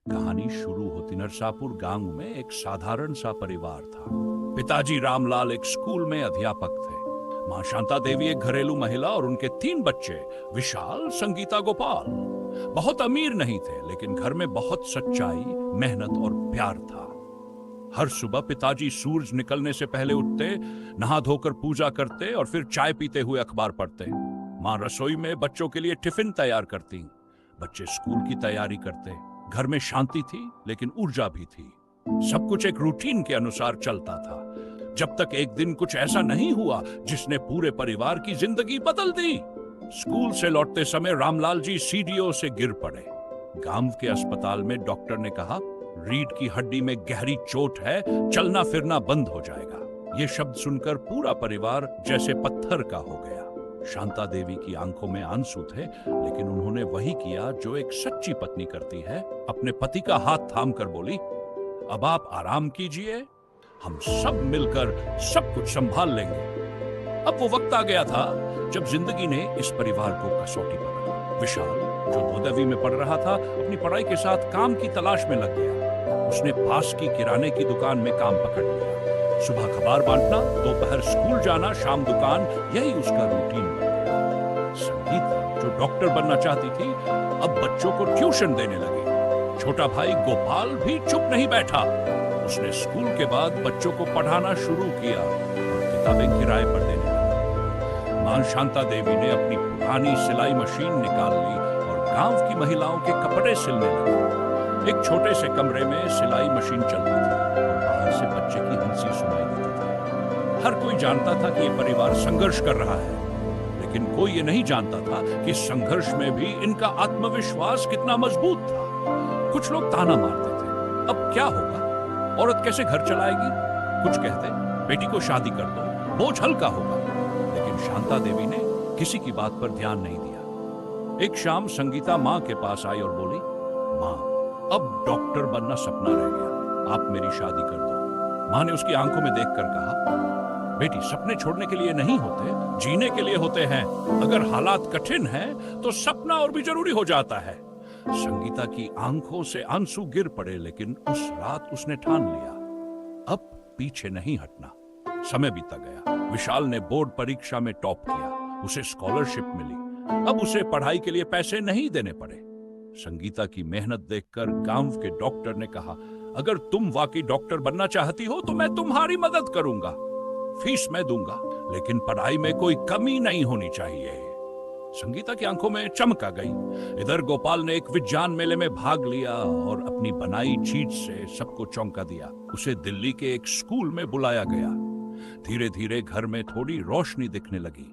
कहानी शुरू होती नरसापुर गांव में एक साधारण सा परिवार था। पिताजी रामलाल एक स्कूल में अध्यापक थे। मां शांता देवी एक घरेलू महिला और उनके 3 बच्चे, विशाल, संगीता, गोपाल। बहुत अमीर नहीं थे, लेकिन घर में बहुत सच्चाई, मेहनत और प्यार था। हर सुबह पिताजी सूरज निकलने से पहले उठते, नहा धोकर पूजा करते और फिर चाय पीते हुए अखबार पढ़ते। मां रसोई में बच्चों के लिए टिफिन तैयार करती, बच्चे स्कूल की तैयारी करते। घर में शांति थी, लेकिन ऊर्जा भी थी। सब कुछ एक रूटीन के अनुसार चलता था, जब तक एक दिन कुछ ऐसा नहीं हुआ जिसने पूरे परिवार की जिंदगी बदल दी। स्कूल से लौटते समय रामलाल जी सीढ़ियों से गिर पड़े। गांव के अस्पताल में डॉक्टर ने कहा, रीढ़ की हड्डी में गहरी चोट है, चलना फिरना बंद हो जाएगा। ये शब्द सुनकर पूरा परिवार जैसे पत्थर का हो गया। शांता देवी की आंखों में आंसू थे, लेकिन उन्होंने वही किया जो एक सच्ची पत्नी करती है। अपने पति का हाथ थामकर बोली, अब आप आराम कीजिए, हम सब मिलकर सब कुछ संभाल लेंगे। अब वो वक्त आ गया था जब जिंदगी ने इस परिवार को कसौटी पर रखा। विशाल, जो 2वीं में पढ़ रहा था, अपनी पढ़ाई के साथ काम की तलाश में लग गया। उसने पास की किराने की दुकान में काम पकड़ लिया। सुबह अखबार बांटना, दोपहर स्कूल जाना, शाम दुकान, यही उसका रूटीन बन गया। संगीता, जो डॉक्टर बनना चाहती थी, अब बच्चों को ट्यूशन देने लगी। छोटा भाई गोपाल भी चुप नहीं बैठा। उसने स्कूल के बाद बच्चों को पढ़ाना शुरू किया और किताबें किराए पर देने लगा। मां शांता देवी ने अपनी पुरानी सिलाई मशीन निकाल ली और गांव की महिलाओं के कपड़े सिलने लगी। एक छोटे से कमरे में सिलाई मशीन चलती थी और बाहर से बच्चे की हंसी सुनाई देती थी। हर कोई जानता था कि ये परिवार संघर्ष कर रहा है, लेकिन कोई ये नहीं जानता था कि संघर्ष में भी इनका आत्मविश्वास कितना मजबूत था। कुछ लोग ताना मारते थे, अब क्या होगा, औरत कैसे घर चलाएगी। कुछ कहते, बेटी को शादी कर दो, बोझ हल्का होगा। लेकिन शांता देवी ने किसी की बात पर ध्यान नहीं दिया। एक शाम संगीता मां के पास आई और बोली, मां, अब डॉक्टर बनना सपना रह गया, आप मेरी शादी कर दो। मां ने उसकी आंखों में देखकर कहा, बेटी, सपने छोड़ने के लिए नहीं होते, जीने के लिए होते हैं। अगर हालात कठिन हैं, तो सपना और भी जरूरी हो जाता है। संगीता की आंखों से आंसू गिर पड़े, लेकिन उस रात उसने ठान लिया, अब पीछे नहीं हटना। समय बीता गया। विशाल ने बोर्ड परीक्षा में टॉप किया, उसे स्कॉलरशिप मिली। अब उसे पढ़ाई के लिए पैसे नहीं देने पड़े। संगीता की मेहनत देखकर गांव के डॉक्टर ने कहा, अगर तुम वाकई डॉक्टर बनना चाहती हो तो मैं तुम्हारी मदद करूंगा, फीस मैं दूंगा, लेकिन पढ़ाई में कोई कमी नहीं होनी चाहिए। संगीता की आंखों में चमक आ गई। इधर गोपाल ने एक विज्ञान मेले में भाग लिया और अपनी बनाई चीज से सबको चौंका दिया। उसे दिल्ली के एक स्कूल में बुलाया गया। धीरे धीरे घर में थोड़ी रोशनी दिखने लगी।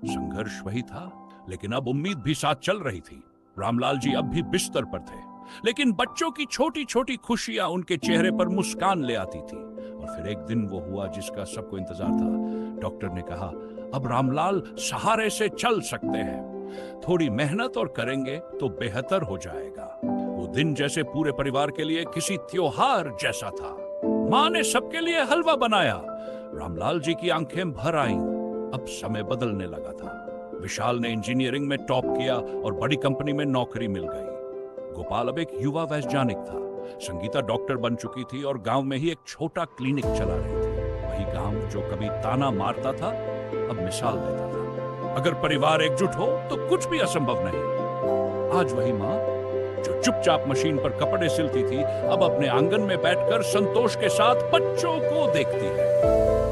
संघर्ष वही था, लेकिन अब उम्मीद भी साथ चल रही थी। रामलाल जी अब भी बिस्तर पर थे, लेकिन बच्चों की छोटी छोटी खुशियां उनके चेहरे पर मुस्कान ले आती थी। और फिर एक दिन वो हुआ जिसका सबको इंतजार था। डॉक्टर ने कहा, अब रामलाल सहारे से चल सकते हैं, थोड़ी मेहनत और करेंगे तो बेहतर हो जाएगा। वो दिन जैसे पूरे परिवार के लिए किसी त्योहार जैसा था। मां ने सबके लिए हलवा बनाया। रामलाल जी की आंखें भर आईं। अब समय बदलने लगा था। विशाल ने इंजीनियरिंग में टॉप किया और बड़ी कंपनी में नौकरी मिल गई। गोपाल अब एक युवा वैज्ञानिक था। संगीता डॉक्टर बन चुकी थी और गांव में ही एक छोटा क्लिनिक चला रही थी। वही गांव जो कभी ताना मारता था, अब मिसाल देता था। अगर परिवार एकजुट हो तो कुछ भी असंभव नहीं। आज वही मां जो चुपचाप मशीन पर कपड़े सिलती थी, अब अपने आंगन में बैठकर संतोष के साथ बच्चों को देखती है।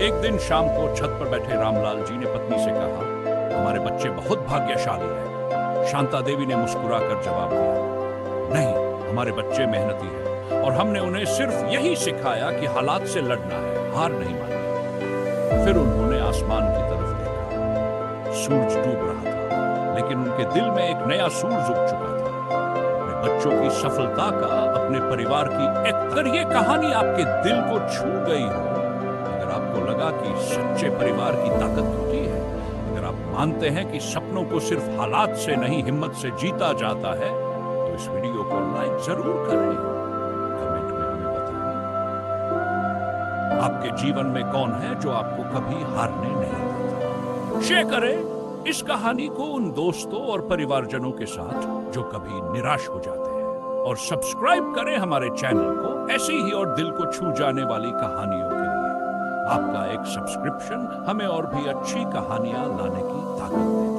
एक दिन शाम को छत पर बैठे रामलाल जी ने पत्नी से कहा, हमारे बच्चे बहुत भाग्यशाली हैं। शांता देवी ने मुस्कुराकर जवाब दिया, नहीं, हमारे बच्चे मेहनती हैं और हमने उन्हें सिर्फ यही सिखाया कि हालात से लड़ना है, हार नहीं माननी। फिर उन्होंने आसमान की तरफ देखा। सूरज डूब रहा था, लेकिन उनके दिल में एक नया सूरज उग चुका था। अपने बच्चों की सफलता का, अपने परिवार की अगर ये कहानी आपके दिल को छू गई हो, अगर आपको लगा कि सच्चे परिवार की ताकत होती है, अगर आप मानते हैं कि सपनों को सिर्फ हालात से नहीं हिम्मत से जीता जाता है, तो इस वीडियो को लाइक जरूर करें। कमेंट में हमें बताएं आपके जीवन में कौन है जो आपको कभी हारने नहीं देता। शेयर करें इस कहानी को उन दोस्तों और परिवारजनों के साथ जो कभी निराश हो जाते हैं। और सब्सक्राइब करें हमारे चैनल को ऐसी ही और दिल को छू जाने वाली कहानियों के लिए। आपका एक सब्सक्रिप्शन हमें और भी अच्छी कहानियां लाने की ताकत देता है।